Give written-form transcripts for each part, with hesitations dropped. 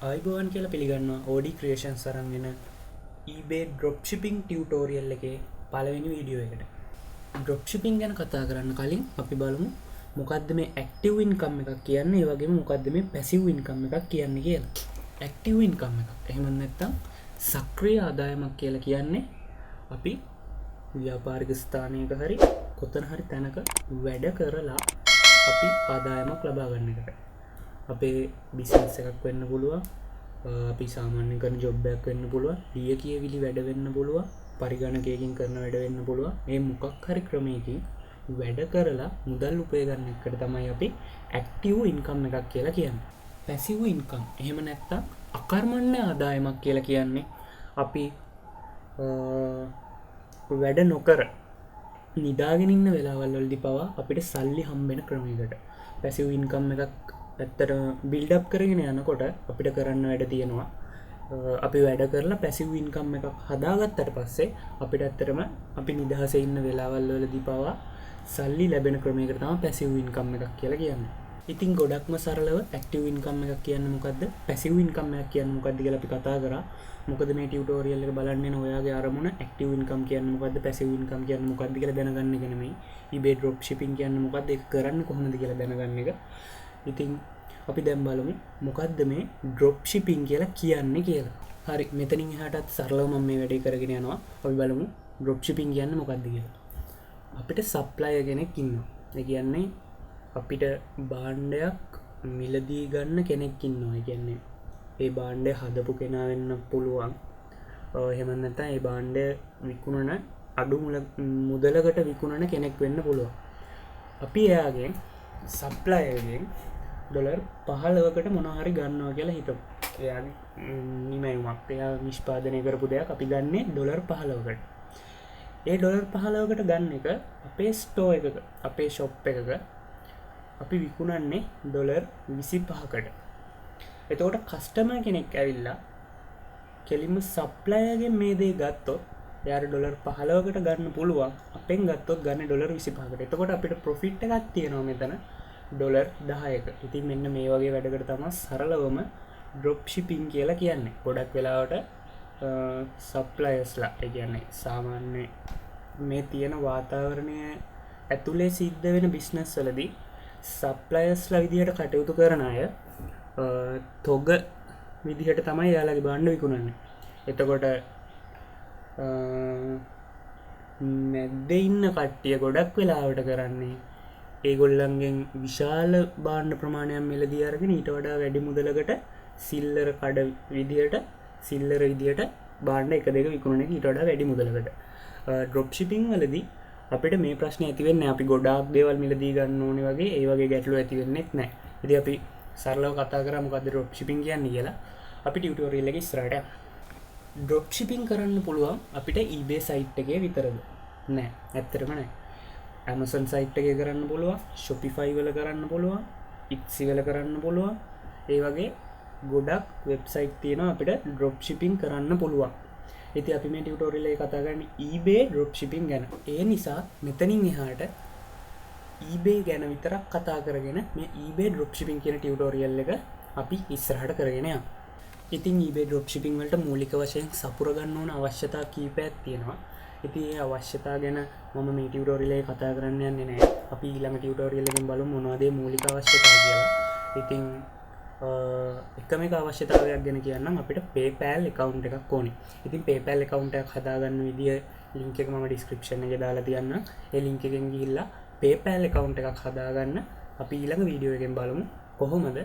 ආයිබෝවන් කියලා පිළිගන්නවා ඕඩි creation සරන්ගෙන eBay Dropshipping tutorial එකේ පළවෙනි වීඩියෝ එකට. Dropshipping ගැන කතා කරන්න කලින් අපි බලමු මොකක්ද මේ ඇක්ටිව් ඉන්කම් එකක් කියන්නේ, ඒ වගේම මොකක්ද මේ පැසිව් ඉන්කම් එකක් කියන්නේ කියලා. ඇක්ටිව් ඉන්කම් එකක් එහෙම නැත්නම් සක්‍රිය ආදායමක් කියලා කියන්නේ අපි ව්‍යාපාරික ස්ථානයක හරි කොතන හරි තැනක වැඩ කරලා අපි ආදායමක් ලබා ගන්න එකට. අපේ බිස්නස් එකක් වෙන්න පුළුවන්, අපි සාමාන්‍ය කරන ජොබ් එකක් වෙන්න පුළුවන්, ලිය කියවිලි වැඩ වෙන්න පුළුවන්, පරිගණකයකින් කරන වැඩ වෙන්න පුළුවන්. මේ මොකක් හරි ක්‍රමයකින් වැඩ කරලා මුදල් උපය ගන්න එකට තමයි අපි ඇක්ටිව් ඉන්කම් එකක් කියලා කියන්නේ. පැසිව් ඉන්කම් එහෙම නැත්නම් අකර්මණ්‍ය ආදායමක් කියලා කියන්නේ අපි වැඩ නොකර නිදාගෙන ඉන්න වෙලාවල් වලදී පවා අපිට සල්ලි හම්බෙන ක්‍රමයකට පැසිව් ඉන්කම් එකක් ඇත්තට බිල්ඩ් අප් කරගෙන යනකොට අපිට කරන්න වැඩ තියෙනවා. අපි වැඩ කරලා පැසිව් ඉන්කම් එකක් හදාගත්තට පස්සේ අපිට ඇත්තටම අපි නිදහසේ ඉන්න වෙලාවල් වලදී පවා සල්ලි ලැබෙන ක්‍රමයකට තමයි පැසිව් ඉන්කම් එකක් කියලා කියන්නේ. ඉතින් ගොඩක්ම සරලව ඇක්ටිව් ඉන්කම් එකක් කියන්නේ මොකද්ද, පැසිව් ඉන්කම් එකක් කියන්නේ මොකද්ද කියලා අපි කතා කරා. මොකද මේ ටියුටෝරියල් එක බලන්න යන ඔයාගේ අරමුණ ඇක්ටිව් ඉන්කම් කියන්නේ මොකද්ද, පැසිව් ඉන්කම් කියන්නේ මොකද්ද කියලා දැනගන්න එක නෙමෙයි. eBay Dropshipping කියන්නේ මොකද්ද, ඒක කරන්නේ කොහොමද කියලා දැනගන්න එක. ඉතින් අපි දැන් බලමු මොකද්ද මේ Dropshipping කියලා කියන්නේ කියලා. හරි, මෙතනින් එහාටත් සරලව මම මේ වැඩේ කරගෙන යනවා. අපි බලමු Dropshipping කියන්නේ මොකද්ද කියලා. අපිට සප්ලයර් කෙනෙක් ඉන්නවා. ඒ කියන්නේ අපිට භාණ්ඩයක් මිලදී ගන්න කෙනෙක් ඉන්නවා. ඒ කියන්නේ ඒ භාණ්ඩය හදපු කෙනා වෙන්න පුළුවන්. එහෙම නැත්නම් ඒ භාණ්ඩය විකුණන අඩු මුදලකට විකුණන කෙනෙක් වෙන්න පුළුවන්. අපි එයාගෙන් සප්ලයර්ගෙන් ඩොලර් 15කට මොනවා හරි ගන්නවා කියලා හිතමු. එයාගේ නිමැවුමක්, එයා නිෂ්පාදනය කරපු දෙයක් අපි ගන්නේ ඩොලර් 15කට. ඒ ඩොලර් 15කට ගන්න එක අපේ ස්ටෝර් එකක, අපේ ෂොප් එකක අපි විකුණන්නේ ඩොලර් 25කට. එතකොට කස්ටමර් කෙනෙක් ඇවිල්ලා කෙලින්ම සප්ලයර්ගෙන් මේ දේ ගත්තොත් එයාට ඩොලර් 15කට ගන්න පුළුවන්. අපෙන් ගත්තොත් ගන්න ඩොලර් 25කට. එතකොට අපිට ප්‍රොෆිට් එකක් තියෙනවා මෙතන ඩොලර් 10ක. ඉතින් මෙන්න මේ වගේ වැඩකට තමයි සරලවම ඩ්‍රොප් ශිපින් කියලා කියන්නේ. ගොඩක් වෙලාවට සප්ලයර්ස්ලා, ඒ කියන්නේ සාමාන්‍ය මේ තියෙන වාතාවරණය ඇතුලේ සිද්ධ වෙන බිස්නස් වලදී සප්ලයර්ස්ලා විදිහට කටයුතු කරන අය තොග විදිහට තමයි යාළගේ භාණ්ඩ විකුණන්නේ. එතකොට මැද්දේ ඉන්න කට්ටිය ගොඩක් වෙලාවට කරන්නේ ඒගොල්ලන්ගෙන් විශාල භාණ්ඩ ප්‍රමාණයක් මිලදී අරගෙන ඊට වඩා වැඩි මුදලකට සිල්ලර කඩ විදියට, සිල්ලර විදියට භාණ්ඩ එක දෙක විකුණන එක ඊට වඩා වැඩි මුදලකට. ඩ්‍රොප් ශිපින් වලදී අපිට මේ ප්‍රශ්නේ ඇති වෙන්නේ අපි ගොඩාක් දේවල් මිලදී ගන්න ඕනේ වගේ ඒ වගේ ගැටලු ඇති වෙන්නේ නැහැ. ඉතින් අපි සරලව කතා කරා මොකද්ද ඩ්‍රොප් ශිපින් කියන්නේ කියලා. අපි ටියුටෝරියල් එකේ ඉස්සරහට යමු. ඩ්‍රොප් ශිපින් කරන්න පුළුවන් අපිට eBay සයිට් එකේ විතරද? නෑ, ඇත්තටම නෑ. Amazon සයිට් එකේ කරන්න පුළුවන්, Shopify වල කරන්න පුළුවන්, Etsy වල කරන්න පුළුවන්. ඒ වගේ ගොඩක් වෙබ්සයිට් තියෙනවා අපිට ඩ්‍රොප් ශිපින් කරන්න පුළුවන්. ඉතින් අපි මේ ටියුටෝරියල් එක කතා කරන්නේ eBay ඩ්‍රොප් ශිපින් ගැන. ඒ නිසා මෙතනින් එහාට eBay ගැන විතරක් කතා කරගෙන මේ eBay ඩ්‍රොප් ශිපින් කියන ටියුටෝරියල් එක අපි ඉස්සරහට කරගෙන යමු. ඉතින් eBay ඩ්‍රොප් ශිපින් වලට මූලික වශයෙන් සපුර ගන්න ඕන අවශ්‍යතා කීපයක් තියෙනවා. ඉතින් ඒ අවශ්‍යතා ගැන මම මේ ටියුටෝරියල් එකේ කතා කරන්න යන්නේ නැහැ. අපි ඊළඟ ටියුටෝරියල් එකෙන් බලමු මොනවද මේ මූලික අවශ්‍යතා කියලා. ඉතින් එකම එක අවශ්‍යතාවයක් ගැන කියන්නම්. අපිට PayPal account එකක් ඕනේ. ඉතින් PayPal account එකක් හදාගන්න විදිය link එක මම description එකේ දාලා තියන්නම්. ඒ link එකෙන් ගිහිල්ලා PayPal account එකක් හදාගන්න අපි ඊළඟ වීඩියෝ එකෙන් බලමු කොහොමද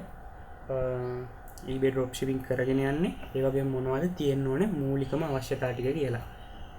eBay dropshipping කරගෙන යන්නේ, ඒ වගේම මොනවද තියෙන්න ඕනේ මූලිකම අවශ්‍යතා ටික කියලා.